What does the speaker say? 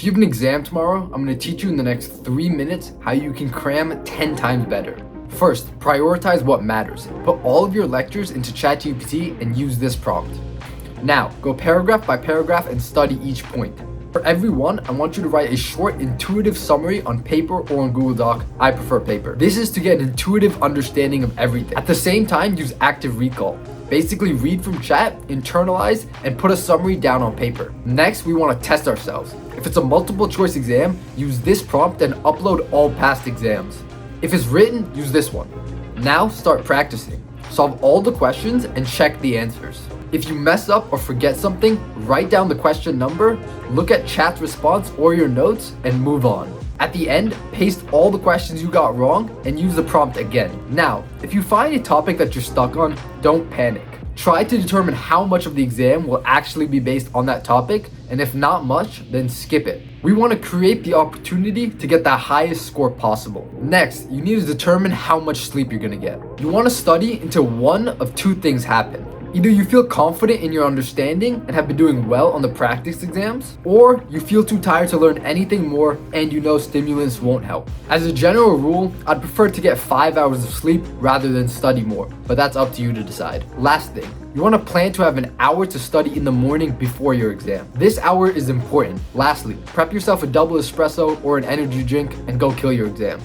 you have an exam tomorrow, I'm going to teach you in the next 3 minutes how you can cram 10 times better. First, prioritize what matters. Put all of your lectures into ChatGPT and use this prompt. Now, go paragraph by paragraph and study each point. For every one, I want you to write a short, intuitive summary on paper or on Google Doc. I prefer paper. This is to get an intuitive understanding of everything. At the same time, use active recall. Basically, read from chat, internalize, and put a summary down on paper. Next, we want to test ourselves. If it's a multiple choice exam, use this prompt and upload all past exams. If it's written, use this one. Now, start practicing. Solve all the questions and check the answers. If you mess up or forget something, write down the question number, look at chat's response or your notes, and move on. At the end, paste all the questions you got wrong and use the prompt again. Now, if you find a topic that you're stuck on, don't panic. Try to determine how much of the exam will actually be based on that topic, and if not much, then skip it. We want to create the opportunity to get the highest score possible. Next, you need to determine how much sleep you're going to get. You want to study until one of two things happen. Either you feel confident in your understanding and have been doing well on the practice exams, or you feel too tired to learn anything more and you know stimulants won't help. As a general rule, I'd prefer to get 5 hours of sleep rather than study more, but that's up to you to decide. Last thing, you want to plan to have an hour to study in the morning before your exam. This hour is important. Lastly, prep yourself a double espresso or an energy drink and go kill your exam.